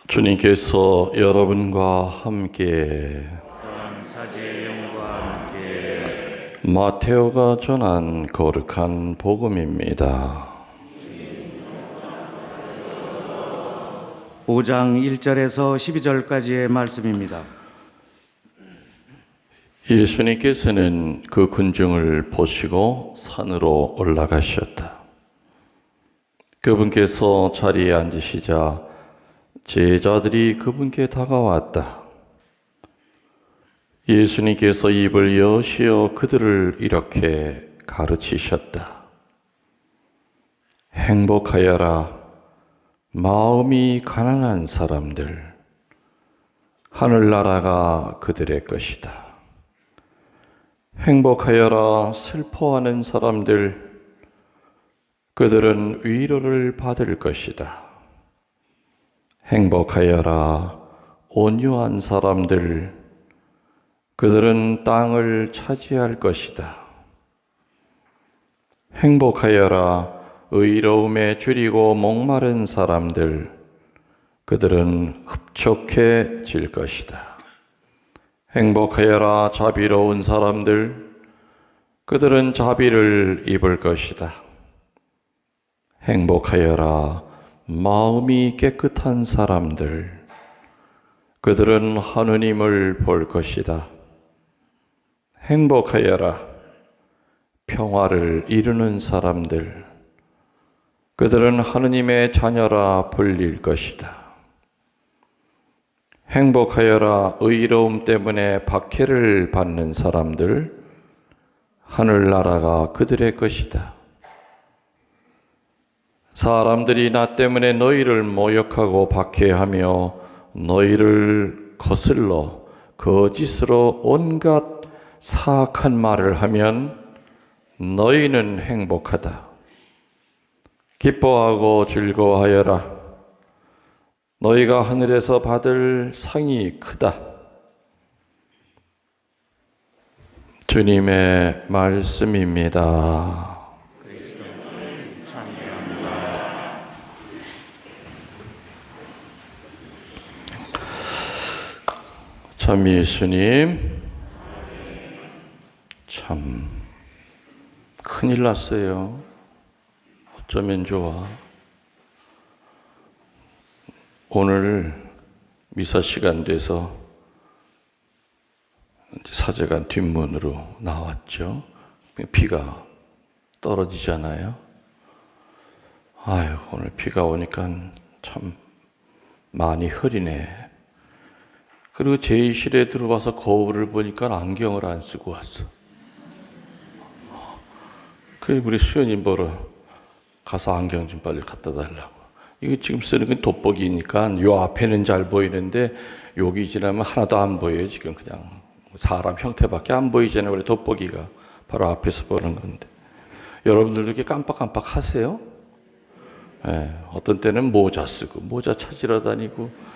주님께서 여러분과 함께 또한 사제의 영과 함께 마테오가 전한 거룩한 복음입니다. 5장 1절에서 12절까지의 말씀입니다. 예수님께서는 그 군중을 보시고 산으로 올라가셨다. 그분께서 자리에 앉으시자 제자들이 그분께 다가왔다. 예수님께서 입을 여시어 그들을 이렇게 가르치셨다. 행복하여라, 마음이 가난한 사람들, 하늘나라가 그들의 것이다. 행복하여라, 슬퍼하는 사람들, 그들은 위로를 받을 것이다. 행복하여라, 온유한 사람들, 그들은 땅을 차지할 것이다. 행복하여라, 의로움에 줄이고 목마른 사람들, 그들은 흡족해질 것이다. 행복하여라, 자비로운 사람들, 그들은 자비를 입을 것이다. 행복하여라, 마음이 깨끗한 사람들, 그들은 하느님을 볼 것이다. 행복하여라, 평화를 이루는 사람들, 그들은 하느님의 자녀라 불릴 것이다. 행복하여라, 의로움 때문에 박해를 받는 사람들, 하늘나라가 그들의 것이다. 사람들이 나 때문에 너희를 모욕하고 박해하며 너희를 거슬러 거짓으로 온갖 사악한 말을 하면 너희는 행복하다. 기뻐하고 즐거워하여라. 너희가 하늘에서 받을 상이 크다. 주님의 말씀입니다. 참 예수님, 참 큰일 났어요. 어쩌면 좋아. 오늘 미사 시간 돼서 사제관 뒷문으로 나왔죠. 비가 떨어지잖아요. 아유, 오늘 비가 오니까 참 많이 흐리네. 그리고 제의실에 들어와서 거울을 보니까 안경을 안 쓰고 왔어. 그래, 우리 수연이 보러 가서 안경 좀 빨리 갖다 달라고. 이거 지금 쓰는 건 돋보기니까 요 앞에는 잘 보이는데 여기 지나면 하나도 안 보여요. 지금 그냥 사람 형태밖에 안 보이잖아요. 원래 돋보기가 바로 앞에서 보는 건데. 여러분들도 이렇게 깜빡깜빡 하세요? 네, 어떤 때는 모자 쓰고 모자 찾으러 다니고,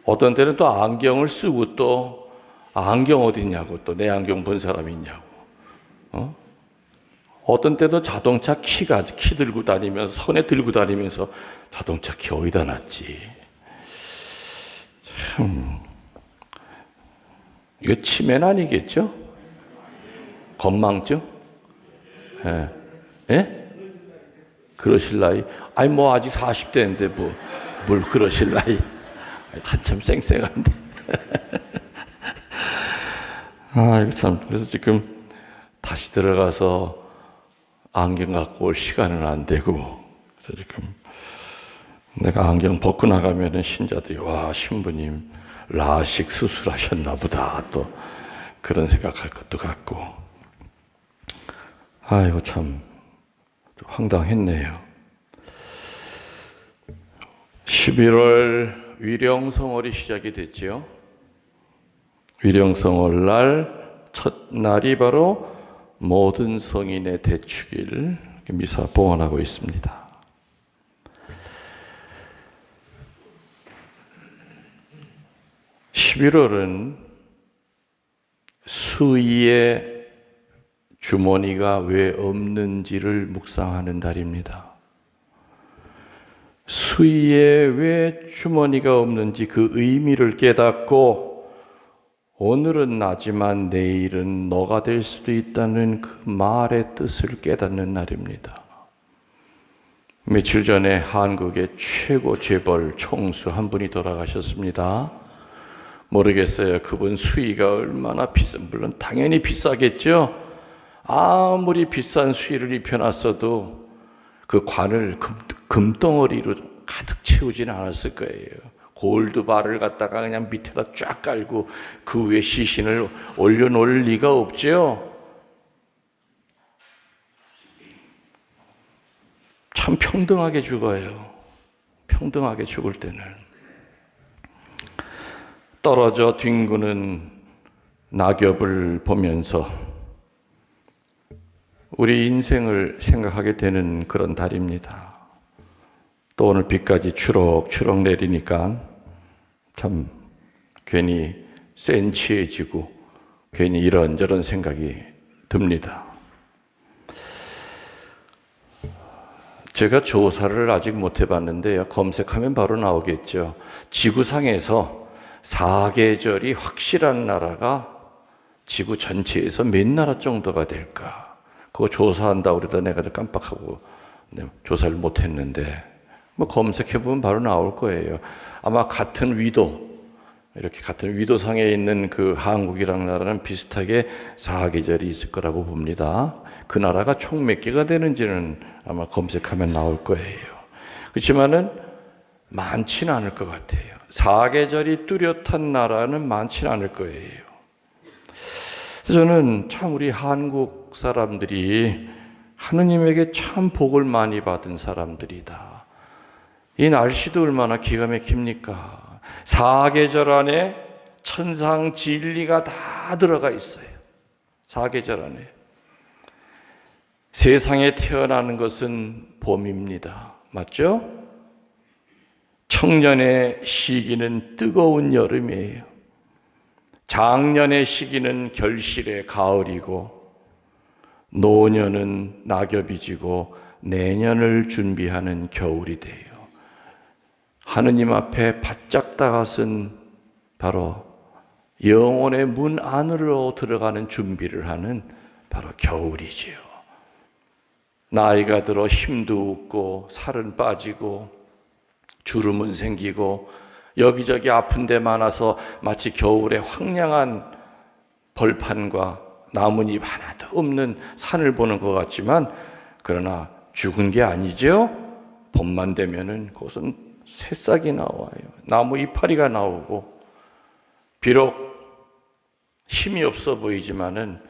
어떤 때는 또 안경을 쓰고 또 안경 어디 있냐고, 또 내 안경 본 사람이 있냐고. 어떤 때도 자동차 키 들고 다니면서, 손에 들고 다니면서 자동차 키 어디다 놨지. 참, 이거 치매는 아니겠죠? 건망증? 예? 예? 그러실 나이? 아니 뭐 아직 40대인데 뭘 그러실 나이? 한참 쌩쌩한데. 아, 이거 참. 그래서 지금 다시 들어가서 안경 갖고 올 시간은 안 되고, 그래서 지금 내가 안경 벗고 나가면은 신자들이, 와, 신부님 라식 수술하셨나 보다, 또 그런 생각할 것도 같고. 아이고, 참 황당했네요. 11월 위령성월이 시작이 됐지요. 위령성월 날 첫날이 바로 모든 성인의 대축일 미사 봉헌하고 있습니다. (11월은) 수의의 주머니가 왜 없는지를 묵상하는 달입니다. 수의에 왜 주머니가 없는지 그 의미를 깨닫고 오늘은 나지만 내일은 너가 될 수도 있다는 그 말의 뜻을 깨닫는 날입니다. 며칠 전에 한국의 최고 재벌 총수 한 분이 돌아가셨습니다. 모르겠어요. 그분 수의가 얼마나 물론 당연히 비싸겠죠. 아무리 비싼 수의를 입혀놨어도 그 관을 금덩어리로 가득 채우지는 않았을 거예요. 골드바를 갖다가 그냥 밑에다 쫙 깔고 그 위에 시신을 올려놓을 리가 없죠. 참 평등하게 죽어요. 평등하게 죽을 때는. 떨어져 뒹구는 낙엽을 보면서 우리 인생을 생각하게 되는 그런 달입니다. 또 오늘 비까지 추럭추럭 내리니까 참 괜히 센치해지고 괜히 이런저런 생각이 듭니다. 제가 조사를 아직 못 해봤는데요. 검색하면 바로 나오겠죠. 지구상에서 사계절이 확실한 나라가 지구 전체에서 몇 나라 정도가 될까? 그거 조사한다고 그러다 내가 깜빡하고 조사를 못 했는데 뭐 검색해보면 바로 나올 거예요. 아마 같은 위도, 이렇게 같은 위도상에 있는 그 한국이랑 나라는 비슷하게 사계절이 있을 거라고 봅니다. 그 나라가 총 몇 개가 되는지는 아마 검색하면 나올 거예요. 그렇지만은 많지는 않을 것 같아요. 사계절이 뚜렷한 나라는 많지는 않을 거예요. 그래서 저는 참 우리 한국 사람들이 하느님에게 참 복을 많이 받은 사람들이다. 이 날씨도 얼마나 기가 막힙니까? 사계절 안에 천상 진리가 다 들어가 있어요. 사계절 안에. 세상에 태어나는 것은 봄입니다. 맞죠? 청년의 시기는 뜨거운 여름이에요. 장년의 시기는 결실의 가을이고 노년은 낙엽이 지고 내년을 준비하는 겨울이 돼요. 하느님 앞에 바짝 다가선 바로 영혼의 문 안으로 들어가는 준비를 하는 바로 겨울이지요. 나이가 들어 힘도 없고 살은 빠지고 주름은 생기고 여기저기 아픈 데 많아서 마치 겨울에 황량한 벌판과 나뭇잎 하나도 없는 산을 보는 것 같지만 그러나 죽은 게 아니죠. 봄만 되면은 그것은 새싹이 나와요. 나무 이파리가 나오고 비록 힘이 없어 보이지만은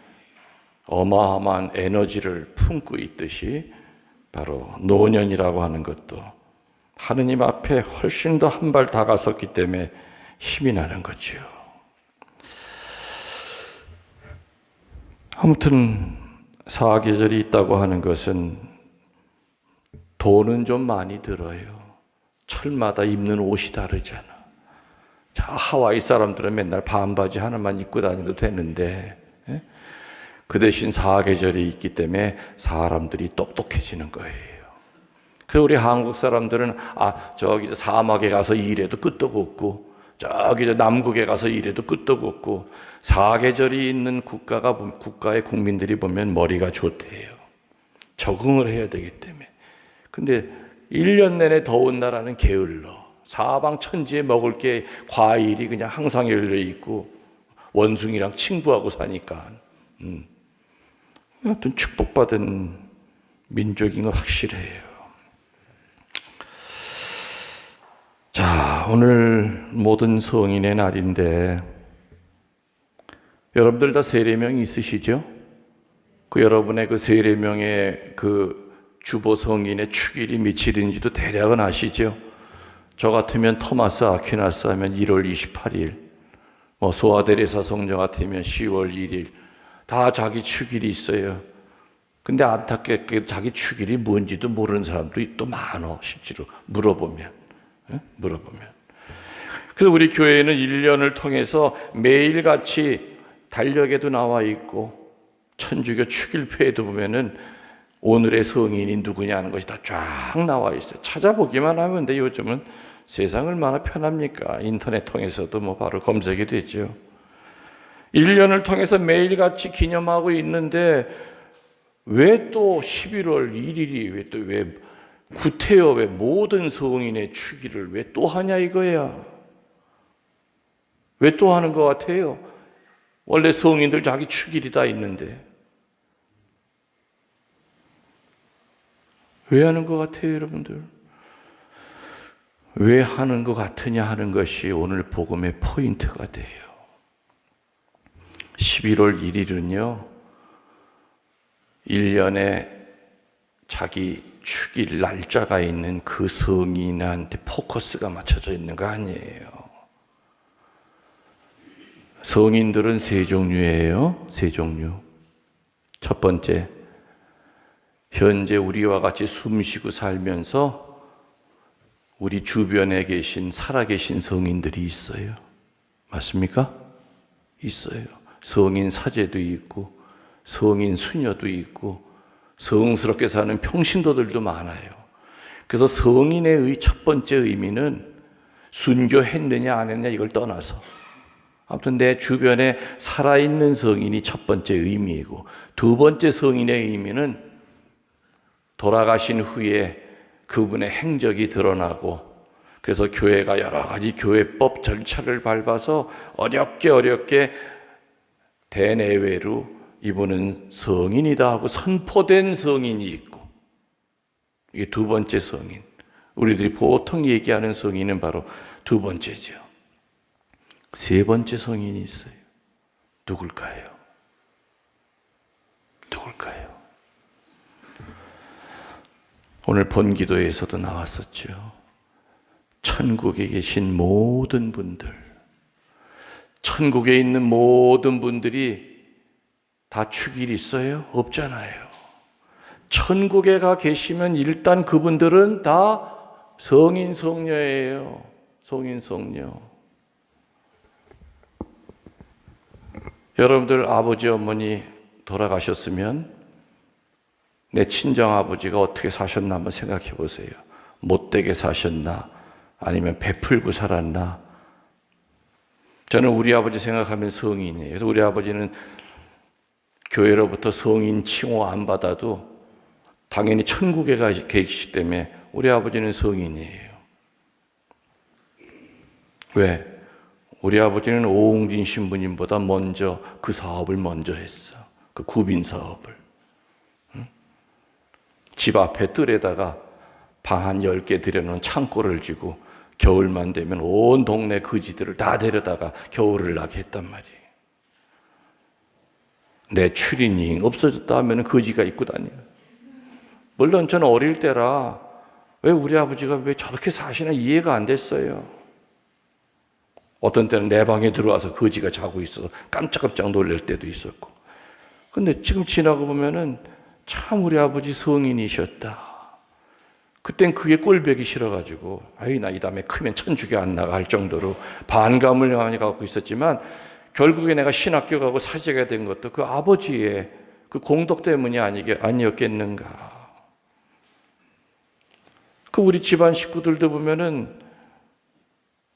어마어마한 에너지를 품고 있듯이 바로 노년이라고 하는 것도 하느님 앞에 훨씬 더 한 발 다가섰기 때문에 힘이 나는 거죠. 아무튼 사계절이 있다고 하는 것은 돈은 좀 많이 들어요. 철마다 입는 옷이 다르잖아. 자, 하와이 사람들은 맨날 반바지 하나만 입고 다녀도 되는데 그 대신 사계절이 있기 때문에 사람들이 똑똑해지는 거예요. 그래서 우리 한국 사람들은 저기 사막에 가서 일해도 끄떡 없고 저기 남극에 가서 일해도 끄떡 없고 사계절이 있는 국가의 국민들이 보면 머리가 좋대요. 적응을 해야 되기 때문에. 근데 1년 내내 더운 나라는 게을러. 사방 천지에 먹을 게 과일이 그냥 항상 열려 있고 원숭이랑 친구하고 사니까. 하여튼 축복받은 민족인 건 확실해요. 자, 오늘 모든 성인의 날인데 여러분들 다 세례명이 있으시죠? 그 여러분의 그 세례명의 그 주보 성인의 축일이 며칠인지도 대략은 아시죠? 저 같으면 토마스 아퀴나스 하면 1월 28일, 소아데레사 성녀 같으면 10월 1일, 다 자기 축일이 있어요. 근데 안타깝게 자기 축일이 뭔지도 모르는 사람도 또 많아, 실제로 물어보면. 그래서 우리 교회에는 1년을 통해서 매일같이 달력에도 나와 있고 천주교 축일패에도 보면은 오늘의 성인이 누구냐는 것이 다 쫙 나와 있어요. 찾아보기만 하면 돼. 요즘은 세상 얼마나 편합니까? 인터넷 통해서도 뭐 바로 검색이 되죠. 1년을 통해서 매일같이 기념하고 있는데 왜 또 11월 1일이 왜 구태여 왜 모든 성인의 축일을 왜 또 하냐 이거야. 왜 또 하는 것 같아요? 원래 성인들 자기 축일이 다 있는데 왜 하는 것 같아요, 여러분들? 왜 하는 것 같으냐 하는 것이 오늘 복음의 포인트가 돼요. 11월 1일은요, 1년에 자기 축일 날짜가 있는 그 성인한테 포커스가 맞춰져 있는 거 아니에요. 성인들은 세 종류예요. 세 종류. 첫 번째, 현재 우리와 같이 숨쉬고 살면서 우리 주변에 계신 살아계신 성인들이 있어요. 맞습니까? 있어요. 성인 사제도 있고 성인 수녀도 있고 성스럽게 사는 평신도들도 많아요. 그래서 성인의 첫 번째 의미는 순교했느냐 안 했느냐 이걸 떠나서 아무튼 내 주변에 살아있는 성인이 첫 번째 의미이고, 두 번째 성인의 의미는 돌아가신 후에 그분의 행적이 드러나고, 그래서 교회가 여러 가지 교회법 절차를 밟아서 어렵게 대내외로 이분은 성인이다 하고 선포된 성인이 있고, 이게 두 번째 성인. 우리들이 보통 얘기하는 성인은 바로 두 번째죠. 세 번째 성인이 있어요. 누굴까요? 누굴까요? 오늘 본 기도에서도 나왔었죠. 천국에 계신 모든 분들, 천국에 있는 모든 분들이 다 축일이 있어요? 없잖아요. 천국에 가 계시면 일단 그분들은 다 성인 성녀예요. 성인 성녀. 여러분들 아버지 어머니 돌아가셨으면 내 친정아버지가 어떻게 사셨나 한번 생각해 보세요. 못되게 사셨나? 아니면 베풀고 살았나? 저는 우리 아버지 생각하면 성인이에요. 그래서 우리 아버지는 교회로부터 성인 칭호 안 받아도 당연히 천국에 계시기 때문에 우리 아버지는 성인이에요. 왜? 우리 아버지는 오웅진 신부님보다 먼저 그 사업을 먼저 했어. 그 구빈 사업을. 집 앞에 뜰에다가 방 한 10개 들여놓은 창고를 지고 겨울만 되면 온 동네 거지들을 다 데려다가 겨울을 나게 했단 말이에요. 내 추리닝 없어졌다 하면 거지가 입고 다녀요. 물론 저는 어릴 때라 왜 우리 아버지가 왜 저렇게 사시나 이해가 안 됐어요. 어떤 때는 내 방에 들어와서 거지가 자고 있어서 깜짝깜짝 놀랄 때도 있었고. 근데 지금 지나고 보면은 참 우리 아버지 성인이셨다. 그땐 그게 꼴보기 싫어가지고 아이 나 이 다음에 크면 천주교 안 나가 할 정도로 반감을 많이 갖고 있었지만, 결국에 내가 신학교 가고 사제가 된 것도 그 아버지의 그 공덕 때문이 아니었겠는가. 그 우리 집안 식구들도 보면은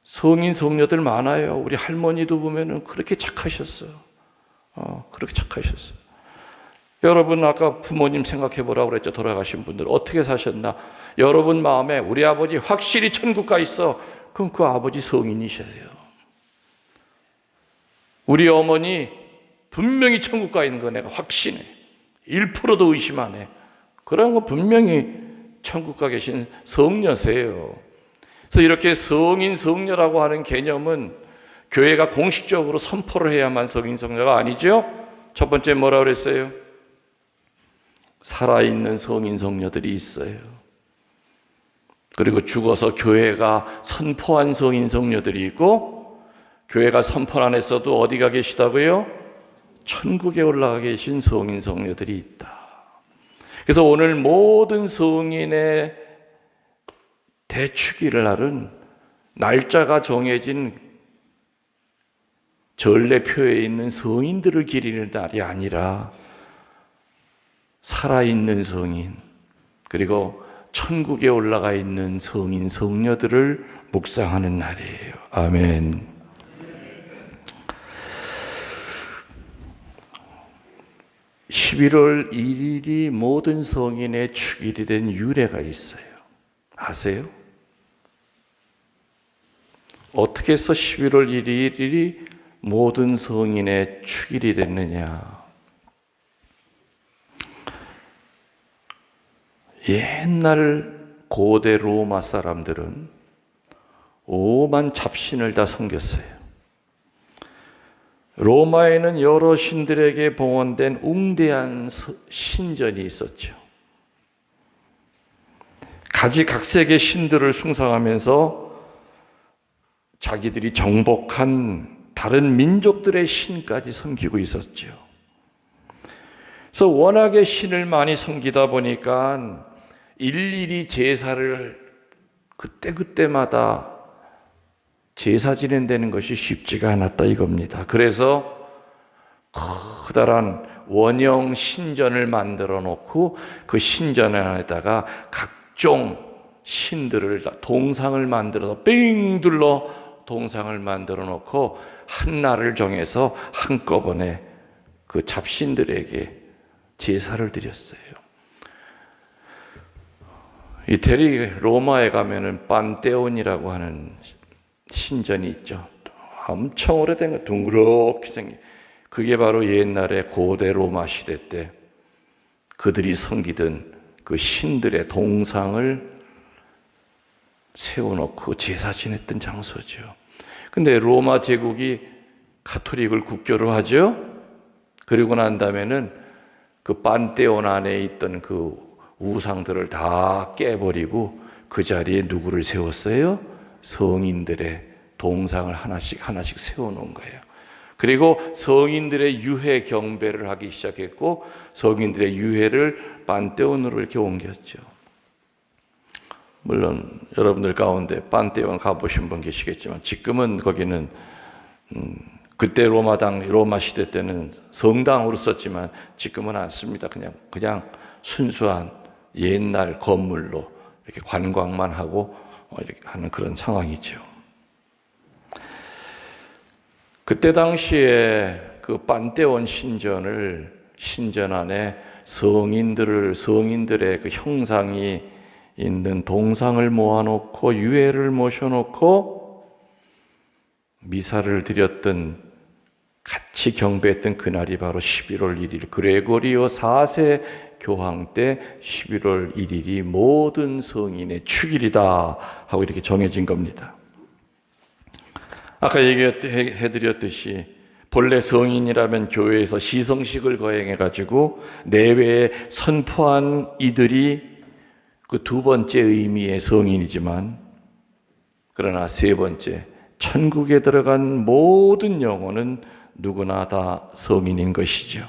성인 성녀들 많아요. 우리 할머니도 보면은 그렇게 착하셨어요. 그렇게 착하셨어요. 여러분 아까 부모님 생각해 보라고 그랬죠. 돌아가신 분들 어떻게 사셨나? 여러분 마음에 우리 아버지 확실히 천국 가 있어. 그럼 그 아버지 성인이셔요. 우리 어머니 분명히 천국 가 있는 거 내가 확신해. 1%도 의심 안 해. 그런 거 분명히 천국 가 계신 성녀세요. 그래서 이렇게 성인 성녀라고 하는 개념은 교회가 공식적으로 선포를 해야만 성인 성녀가 아니죠. 첫 번째 뭐라 그랬어요? 살아있는 성인 성녀들이 있어요. 그리고 죽어서 교회가 선포한 성인 성녀들이 있고, 교회가 선포 안 했어도 어디가 계시다고요? 천국에 올라가 계신 성인 성녀들이 있다. 그래서 오늘 모든 성인의 대축일 날은 날짜가 정해진 전례표에 있는 성인들을 기리는 날이 아니라 살아있는 성인, 그리고 천국에 올라가 있는 성인, 성녀들을 묵상하는 날이에요. 아멘. (11월 1일이) 모든 성인의 축일이 된 유래가 있어요. 아세요? 어떻게 해서 11월 1일이 모든 성인의 축일이 됐느냐? 옛날 고대 로마 사람들은 오만 잡신을 다 섬겼어요. 로마에는 여러 신들에게 봉헌된 웅대한 신전이 있었죠. 가지각색의 신들을 숭상하면서 자기들이 정복한 다른 민족들의 신까지 섬기고 있었죠. 그래서 워낙에 신을 많이 섬기다 보니까 일일이 제사를 그때마다 제사 지낸다는 것이 쉽지가 않았다 이겁니다. 그래서 커다란 원형 신전을 만들어 놓고 그 신전 안에다가 각종 신들을 동상을 만들어서 삥 둘러 동상을 만들어 놓고 한 날을 정해서 한꺼번에 그 잡신들에게 제사를 드렸어요. 이태리 로마에 가면은 판테온이라고 하는 신전이 있죠. 엄청 오래된 거, 둥그렇게 생긴. 그게 바로 옛날에 고대 로마 시대 때 그들이 섬기던 그 신들의 동상을 세워놓고 제사 지냈던 장소죠. 근데 로마 제국이 가톨릭을 국교로 하죠. 그리고 난 다음에는 그 판테온 안에 있던 그 우상들을 다 깨버리고 그 자리에 누구를 세웠어요? 성인들의 동상을 하나씩 세워놓은 거예요. 그리고 성인들의 유해 경배를 하기 시작했고 성인들의 유해를 판테온으로 이렇게 옮겼죠. 물론 여러분들 가운데 판테온 가보신 분 계시겠지만 지금은 거기는 그때 로마 시대 때는 성당으로 썼지만 지금은 안 씁니다. 그냥 순수한 옛날 건물로 이렇게 관광만 하고 이렇게 하는 그런 상황이죠. 그때 당시에 그 판테온 신전 안에 성인들의 그 형상이 있는 동상을 모아놓고 유해를 모셔놓고 미사를 드렸던, 같이 경배했던 그날이 바로 11월 1일 그레고리오 4세 교황 때 11월 1일이 모든 성인의 축일이다 하고 이렇게 정해진 겁니다. 아까 얘기해드렸듯이 본래 성인이라면 교회에서 시성식을 거행해가지고 내외에 선포한 이들이 그 두 번째 의미의 성인이지만, 그러나 세 번째 천국에 들어간 모든 영혼은 누구나 다 성인인 것이죠.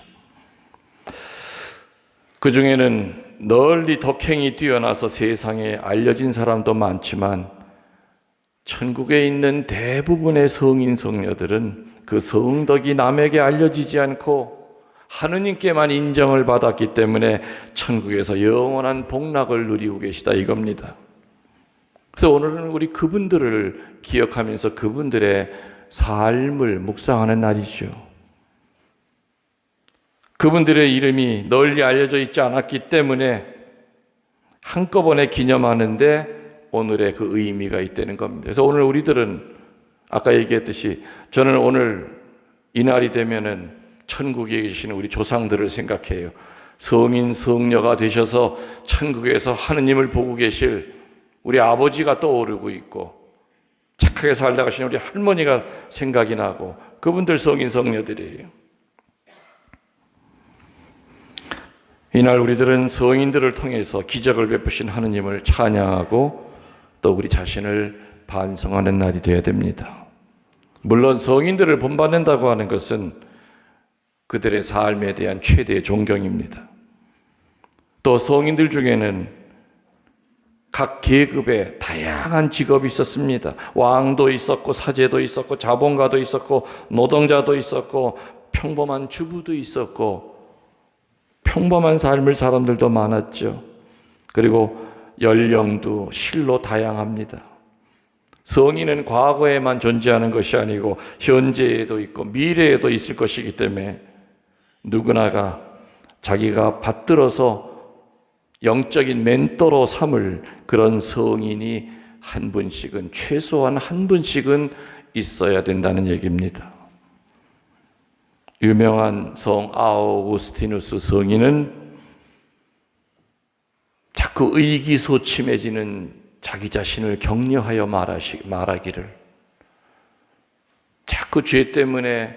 그 중에는 널리 덕행이 뛰어나서 세상에 알려진 사람도 많지만 천국에 있는 대부분의 성인 성녀들은 그 성덕이 남에게 알려지지 않고 하느님께만 인정을 받았기 때문에 천국에서 영원한 복락을 누리고 계시다 이겁니다. 그래서 오늘은 우리 그분들을 기억하면서 그분들의 삶을 묵상하는 날이죠. 그분들의 이름이 널리 알려져 있지 않았기 때문에 한꺼번에 기념하는데 오늘의 그 의미가 있다는 겁니다. 그래서 오늘 우리들은 아까 얘기했듯이 저는 오늘 이날이 되면은 천국에 계시는 우리 조상들을 생각해요. 성인 성녀가 되셔서 천국에서 하느님을 보고 계실 우리 아버지가 떠오르고 있고 착하게 살다 가신 우리 할머니가 생각이 나고 그분들 성인 성녀들이에요. 이날 우리들은 성인들을 통해서 기적을 베푸신 하느님을 찬양하고 또 우리 자신을 반성하는 날이 되어야 됩니다. 물론 성인들을 본받는다고 하는 것은 그들의 삶에 대한 최대의 존경입니다. 또 성인들 중에는 각 계급의 다양한 직업이 있었습니다. 왕도 있었고 사제도 있었고 자본가도 있었고 노동자도 있었고 평범한 주부도 있었고 평범한 삶을 사람들도 많았죠. 그리고 연령도 실로 다양합니다. 성인은 과거에만 존재하는 것이 아니고 현재에도 있고 미래에도 있을 것이기 때문에 누구나가 자기가 받들어서 영적인 멘토로 삼을 그런 성인이 한 분씩은, 최소한 한 분씩은 있어야 된다는 얘기입니다. 유명한 성 아우구스티누스 성인은 자꾸 의기소침해지는 자기 자신을 격려하여 말하기를, 자꾸 죄 때문에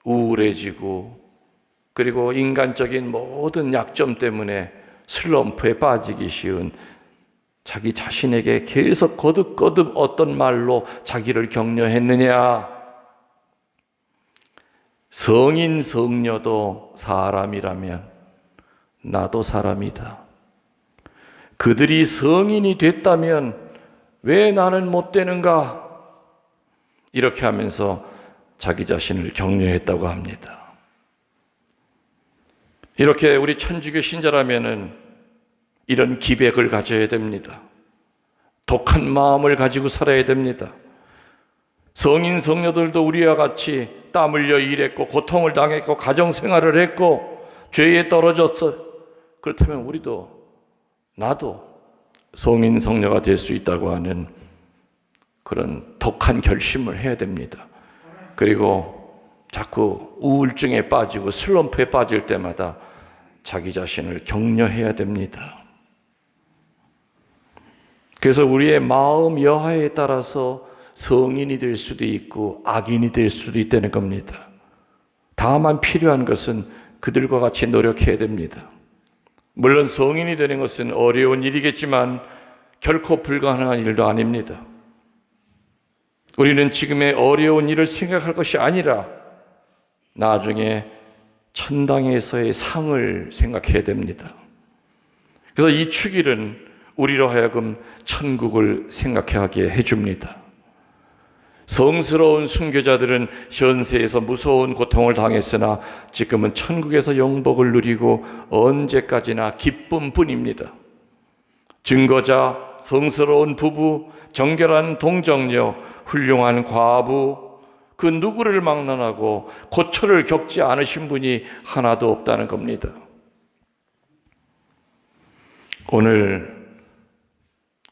우울해지고 그리고 인간적인 모든 약점 때문에 슬럼프에 빠지기 쉬운 자기 자신에게 계속 거듭거듭 어떤 말로 자기를 격려했느냐. 성인 성녀도 사람이라면 나도 사람이다. 그들이 성인이 됐다면 왜 나는 못 되는가? 이렇게 하면서 자기 자신을 격려했다고 합니다. 이렇게 우리 천주교 신자라면은 이런 기백을 가져야 됩니다. 독한 마음을 가지고 살아야 됩니다. 성인 성녀들도 우리와 같이 땀 흘려 일했고 고통을 당했고 가정생활을 했고 죄에 떨어졌어. 그렇다면 우리도, 나도 성인 성녀가 될 수 있다고 하는 그런 독한 결심을 해야 됩니다. 그리고 자꾸 우울증에 빠지고 슬럼프에 빠질 때마다 자기 자신을 격려해야 됩니다. 그래서 우리의 마음 여하에 따라서 성인이 될 수도 있고 악인이 될 수도 있다는 겁니다. 다만 필요한 것은 그들과 같이 노력해야 됩니다. 물론 성인이 되는 것은 어려운 일이겠지만 결코 불가능한 일도 아닙니다. 우리는 지금의 어려운 일을 생각할 것이 아니라 나중에 천당에서의 상을 생각해야 됩니다. 그래서 이 축일은 우리로 하여금 천국을 생각하게 해줍니다. 성스러운 순교자들은 현세에서 무서운 고통을 당했으나 지금은 천국에서 영복을 누리고 언제까지나 기쁨뿐입니다. 증거자, 성스러운 부부, 정결한 동정녀, 훌륭한 과부, 그 누구를 막론하고 고초를 겪지 않으신 분이 하나도 없다는 겁니다. 오늘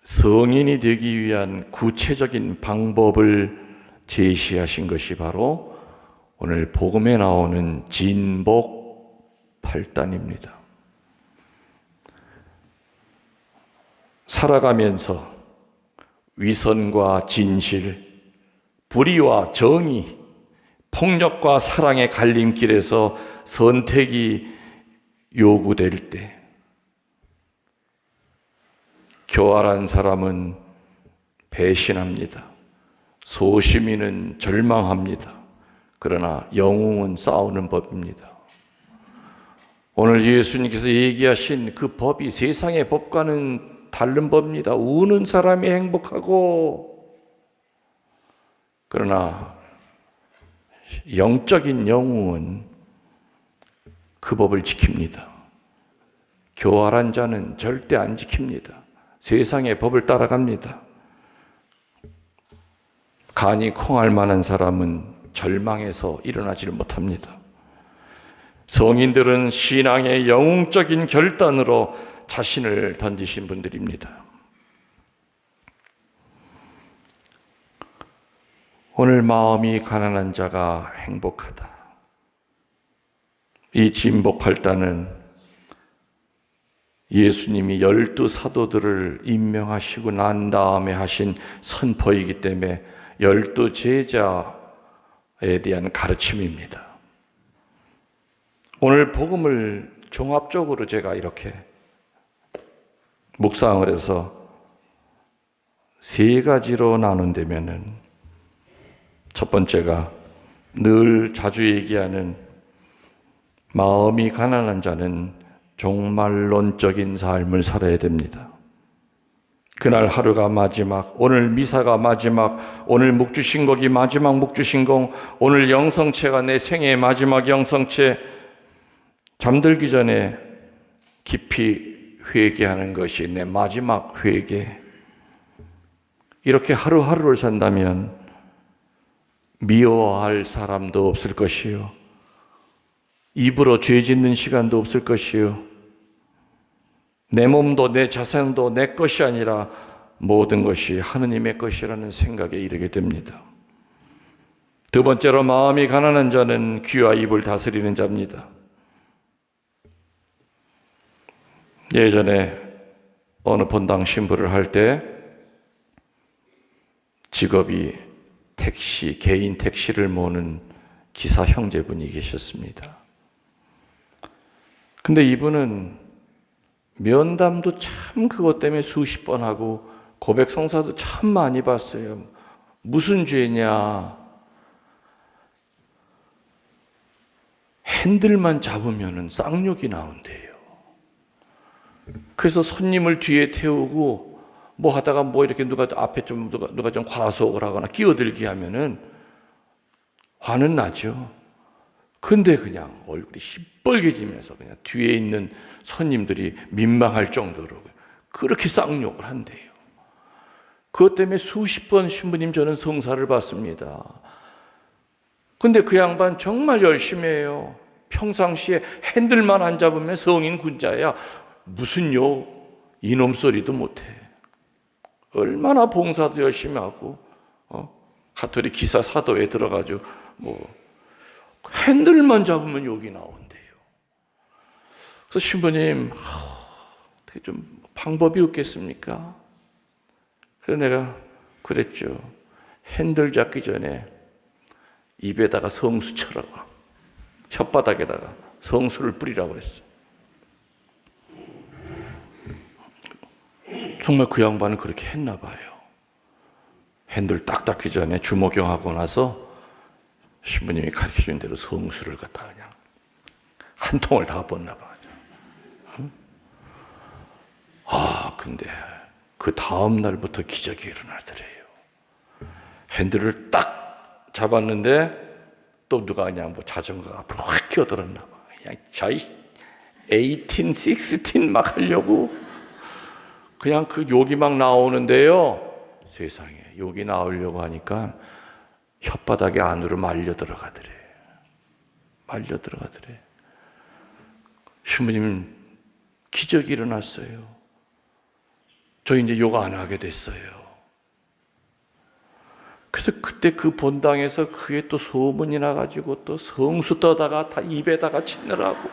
성인이 되기 위한 구체적인 방법을 제시하신 것이 바로 오늘 복음에 나오는 진복 8단입니다. 살아가면서 위선과 진실, 불의와 정의, 폭력과 사랑의 갈림길에서 선택이 요구될 때 교활한 사람은 배신합니다. 소시민은 절망합니다. 그러나 영웅은 싸우는 법입니다. 오늘 예수님께서 얘기하신 그 법이 세상의 법과는 다른 법입니다. 우는 사람이 행복하고, 그러나 영적인 영웅은 그 법을 지킵니다. 교활한 자는 절대 안 지킵니다. 세상의 법을 따라갑니다. 간이 콩할 만한 사람은 절망해서 일어나지를 못합니다. 성인들은 신앙의 영웅적인 결단으로 자신을 던지신 분들입니다. 오늘 마음이 가난한 자가 행복하다. 이 진복 8단은 예수님이 12사도들을 임명하시고 난 다음에 하신 선포이기 때문에 12제자에 대한 가르침입니다. 오늘 복음을 종합적으로 제가 이렇게 묵상을 해서 세 가지로 나눈다면은, 첫 번째가 늘 자주 얘기하는 마음이 가난한 자는 종말론적인 삶을 살아야 됩니다. 그날 하루가 마지막, 오늘 미사가 마지막, 오늘 묵주신곡이 마지막 묵주신곡, 오늘 영성체가 내 생애의 마지막 영성체, 잠들기 전에 깊이 회개하는 것이 내 마지막 회개. 이렇게 하루하루를 산다면 미워할 사람도 없을 것이요, 입으로 죄 짓는 시간도 없을 것이요, 내 몸도 내 자산도 내 것이 아니라 모든 것이 하느님의 것이라는 생각에 이르게 됩니다. 두 번째로, 마음이 가난한 자는 귀와 입을 다스리는 자입니다. 예전에 어느 본당 신부를 할 때 직업이 택시, 개인 택시를 모는 기사 형제분이 계셨습니다. 근데 이분은 면담도 참 그것 때문에 수십 번 하고 고백성사도 참 많이 봤어요. 무슨 죄냐? 핸들만 잡으면 쌍욕이 나온대요. 그래서 손님을 뒤에 태우고 뭐 하다가 뭐 이렇게 누가 앞에 누가 좀 과속을 하거나 끼어들게 하면은 화는 나죠. 근데 그냥 얼굴이 시뻘개지면서 그냥 뒤에 있는 손님들이 민망할 정도로 그렇게 쌍욕을 한대요. 그것 때문에 수십 번 신부님 저는 성사를 받습니다. 근데 그 양반 정말 열심히 해요. 평상시에 핸들만 안 잡으면 성인 군자야. 무슨 욕, 이놈 소리도 못해. 얼마나 봉사도 열심히 하고, 가톨릭 기사 사도에 들어가지고, 핸들만 잡으면 욕이 나온대요. 그래서 신부님, 어떻게 좀 방법이 없겠습니까? 그래서 내가 그랬죠. 핸들 잡기 전에 입에다가 성수 쳐라고, 혓바닥에다가 성수를 뿌리라고 했어. 정말 그 양반은 그렇게 했나 봐요. 핸들 딱 닦기 전에 주목경하고 나서 신부님이 가르쳐준 대로 성수를 갖다 그냥 한 통을 다 붓나 봐요. 근데 그 다음 날부터 기적이 일어나더래요. 핸들을 딱 잡았는데 또 누가 그냥 뭐 자전거가 앞으로 확 끼어들었나 봐. 그냥 자이 18, 16 막 하려고 그냥 그 욕이 막 나오는데요. 세상에, 욕이 나오려고 하니까 혓바닥에 안으로 말려 들어가더래. 신부님 기적이 일어났어요. 저 이제 욕 안 하게 됐어요. 그래서 그때 그 본당에서 그게 또 소문이 나가지고 또 성수 떠다가 다 입에다가 치느라고.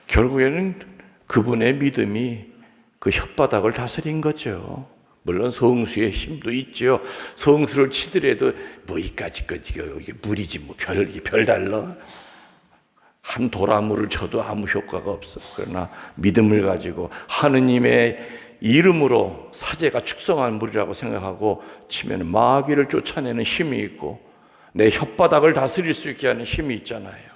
결국에는 그분의 믿음이 그 혓바닥을 다스린 거죠. 물론 성수의 힘도 있죠. 성수를 치더라도 뭐 이까짓 이게 물이지 뭐 별 달라. 한 도라물을 쳐도 아무 효과가 없어. 그러나 믿음을 가지고 하느님의 이름으로 사제가 축성한 물이라고 생각하고 치면 마귀를 쫓아내는 힘이 있고 내 혓바닥을 다스릴 수 있게 하는 힘이 있잖아요.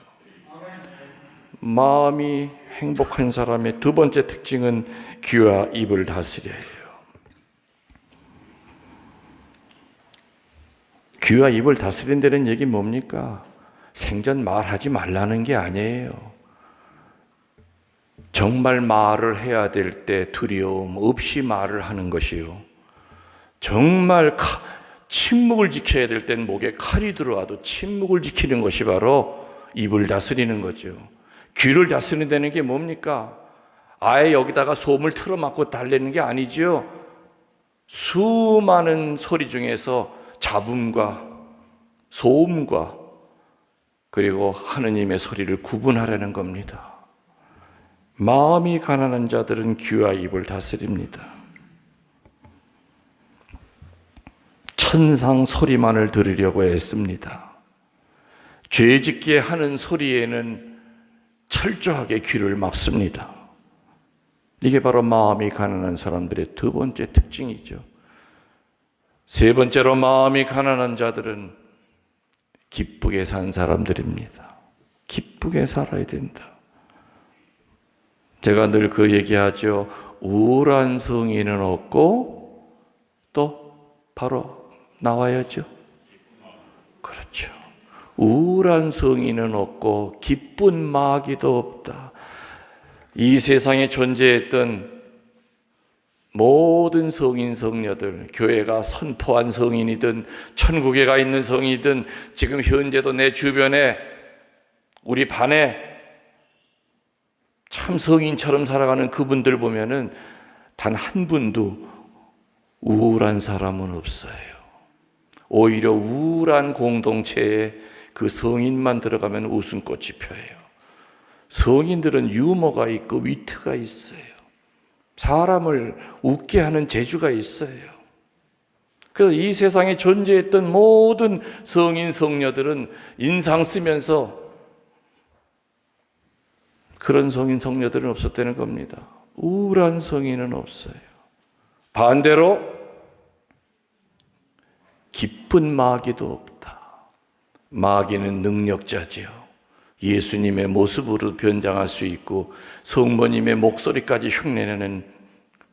마음이 행복한 사람의 두 번째 특징은 귀와 입을 다스려요. 귀와 입을 다스린다는 얘기 뭡니까? 생전 말하지 말라는 게 아니에요. 정말 말을 해야 될 때 두려움 없이 말을 하는 것이요. 정말 침묵을 지켜야 될 땐 목에 칼이 들어와도 침묵을 지키는 것이 바로 입을 다스리는 거죠. 귀를 다스린다는 게 뭡니까? 아예 여기다가 소음을 틀어막고 달래는 게 아니죠. 수많은 소리 중에서 잡음과 소음과 그리고 하느님의 소리를 구분하려는 겁니다. 마음이 가난한 자들은 귀와 입을 다스립니다. 천상 소리만을 들으려고 애씁니다. 죄짓게 하는 소리에는 철저하게 귀를 막습니다. 이게 바로 마음이 가난한 사람들의 두 번째 특징이죠. 세 번째로, 마음이 가난한 자들은 기쁘게 산 사람들입니다. 기쁘게 살아야 된다. 제가 늘 그 얘기하죠. 우울한 성인은 없고 또 바로 나와야죠. 그렇죠. 우울한 성인은 없고 기쁜 마귀도 없다. 이 세상에 존재했던 모든 성인 성녀들, 교회가 선포한 성인이든 천국에 가 있는 성인이든 지금 현재도 내 주변에 우리 반에 참 성인처럼 살아가는 그분들 보면은 단 한 분도 우울한 사람은 없어요. 오히려 우울한 공동체에 그 성인만 들어가면 웃음꽃이 펴요. 성인들은 유머가 있고 위트가 있어요. 사람을 웃게 하는 재주가 있어요. 그래서 이 세상에 존재했던 모든 성인 성녀들은 인상 쓰면서 그런 성인 성녀들은 없었다는 겁니다. 우울한 성인은 없어요. 반대로 기쁜 마귀도 없다. 마귀는 능력자지요. 예수님의 모습으로 변장할 수 있고 성모님의 목소리까지 흉내내는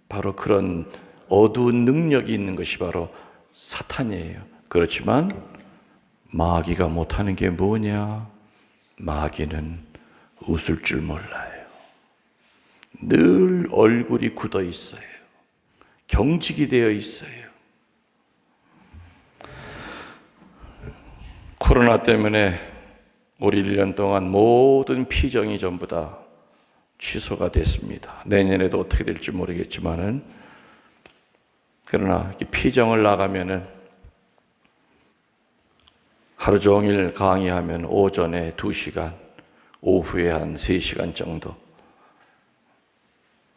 바로 그런 어두운 능력이 있는 것이 바로 사탄이에요. 그렇지만 마귀가 못하는 게 뭐냐? 마귀는 웃을 줄 몰라요. 늘 얼굴이 굳어 있어요. 경직이 되어 있어요. 코로나 때문에 우리 1년 동안 모든 피정이 전부 다 취소가 됐습니다. 내년에도 어떻게 될지 모르겠지만은, 그러나 피정을 나가면은 하루 종일 강의하면 오전에 2시간, 오후에 한 3시간 정도,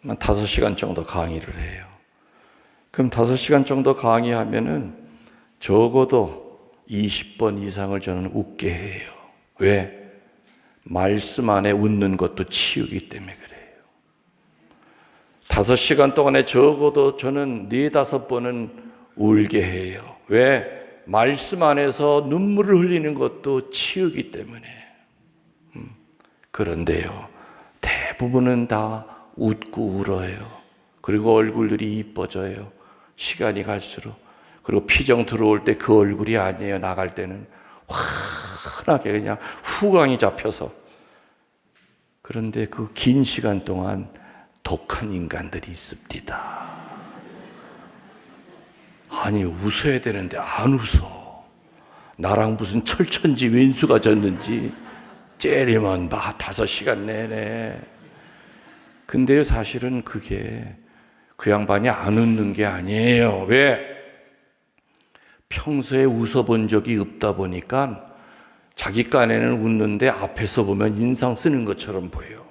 한 5시간 정도 강의를 해요. 그럼 5시간 정도 강의하면은 적어도 20번 이상을 저는 웃게 해요. 왜? 말씀 안에 웃는 것도 치유기 때문에 그래요. 5시간 동안에 적어도 저는 4-5번은 울게 해요. 왜? 말씀 안에서 눈물을 흘리는 것도 치유기 때문에. 그런데요, 대부분은 다 웃고 울어요. 그리고 얼굴들이 이뻐져요. 시간이 갈수록. 그리고 피정 들어올 때 그 얼굴이 아니에요. 나갈 때는 환하게 그냥 후광이 잡혀서. 그런데 그 긴 시간 동안 독한 인간들이 있습니다. 아니, 웃어야 되는데 안 웃어. 나랑 무슨 철천지 왼수가 졌는지 째리만 봐. 5시간 내내. 근데요, 사실은 그게 그 양반이 안 웃는 게 아니에요. 왜? 평소에 웃어본 적이 없다 보니까 자기 깐에는 웃는데 앞에서 보면 인상 쓰는 것처럼 보여요.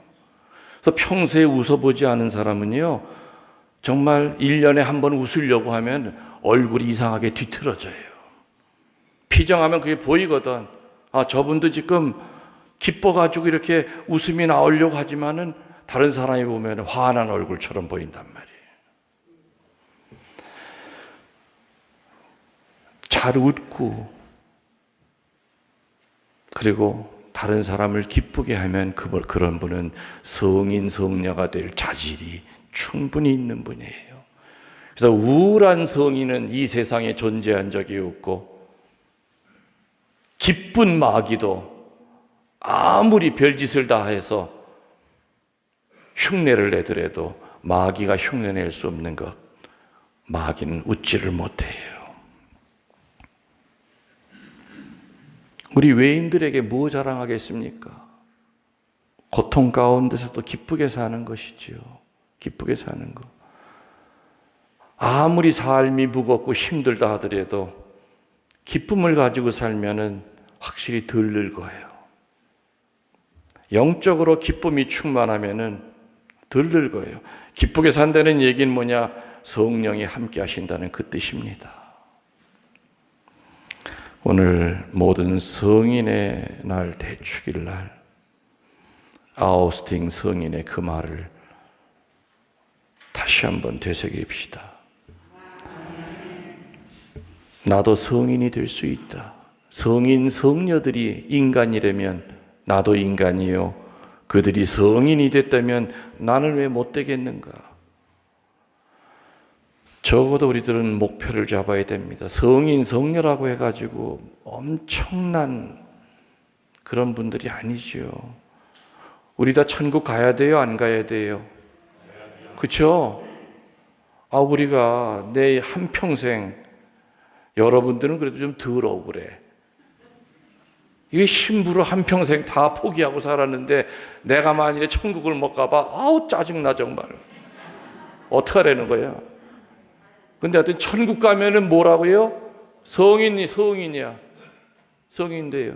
그래서 평소에 웃어보지 않은 사람은요, 정말 1년에 한 번 웃으려고 하면 얼굴이 이상하게 뒤틀어져요. 피정하면 그게 보이거든. 아, 저분도 지금 기뻐가지고 이렇게 웃음이 나오려고 하지만은 다른 사람이 보면 화난 얼굴처럼 보인단 말이에요. 잘 웃고, 그리고 다른 사람을 기쁘게 하면 그런 분은 성인 성녀가 될 자질이 충분히 있는 분이에요. 그래서 우울한 성인은 이 세상에 존재한 적이 없고, 기쁜 마귀도 아무리 별짓을 다 해서 흉내를 내더라도 마귀가 흉내낼 수 없는 것, 마귀는 웃지를 못해요. 우리 외인들에게 뭐 자랑하겠습니까? 고통 가운데서도 기쁘게 사는 것이지요. 기쁘게 사는 것. 아무리 삶이 무겁고 힘들다 하더라도 기쁨을 가지고 살면은 확실히 덜 늙어요. 영적으로 기쁨이 충만하면은 덜 늙어요. 기쁘게 산다는 얘기는 뭐냐? 성령이 함께 하신다는 그 뜻입니다. 오늘 모든 성인의 날, 대축일 날, 아우스팅 성인의 그 말을 다시 한번 되새깁시다. 나도 성인이 될 수 있다. 성인 성녀들이 인간이라면 나도 인간이요. 그들이 성인이 됐다면 나는 왜 못 되겠는가? 적어도 우리들은 목표를 잡아야 됩니다. 성인, 성녀라고 해가지고 엄청난 그런 분들이 아니죠. 우리 다 천국 가야 돼요? 안 가야 돼요? 그렇죠? 우리가 내 한평생, 여러분들은 그래도 좀 덜 억울해. 이게 심부로 한평생 다 포기하고 살았는데 내가 만일에 천국을 못 가봐, 짜증나 정말. 어떡하라는 거야? 근데 하여튼 천국 가면은 뭐라고요? 성인이야. 성인 돼요.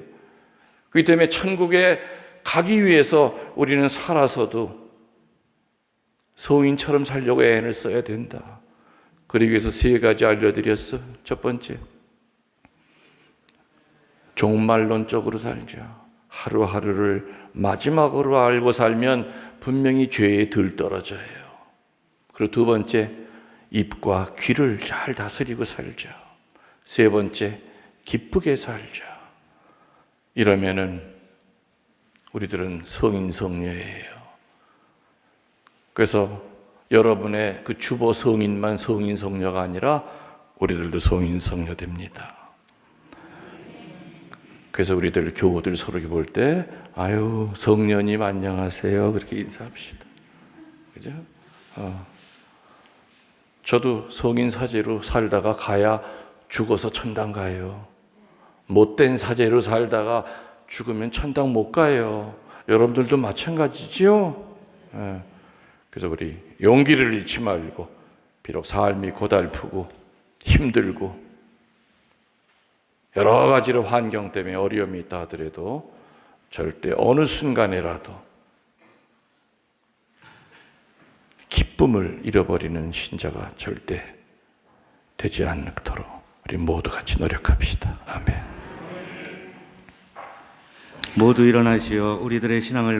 그렇기 때문에 천국에 가기 위해서 우리는 살아서도 성인처럼 살려고 애를 써야 된다. 그러기 위해서 3가지 알려드렸어. 첫 번째, 종말론적으로 살자. 하루하루를 마지막으로 알고 살면 분명히 죄에 덜 떨어져요. 그리고 2번째, 입과 귀를 잘 다스리고 살자. 3번째, 기쁘게 살자. 이러면은 우리들은 성인 성녀예요. 그래서 여러분의 그 주보 성인만 성인 성녀가 아니라 우리들도 성인 성녀 됩니다. 그래서 우리들 교우들 서로 볼 때 아유 성녀님 안녕하세요 그렇게 인사합시다. 그죠? 저도 성인 사제로 살다가 가야 죽어서 천당 가요. 못된 사제로 살다가 죽으면 천당 못 가요. 여러분들도 마찬가지지요? 그래서 우리 용기를 잃지 말고, 비록 삶이 고달프고 힘들고 여러 가지로 환경 때문에 어려움이 있다 하더라도 절대 어느 순간에라도 기쁨을 잃어버리는 신자가 절대 되지 않도록 우리 모두 같이 노력합시다. 아멘. 모두 일어나시어 우리들의 신앙을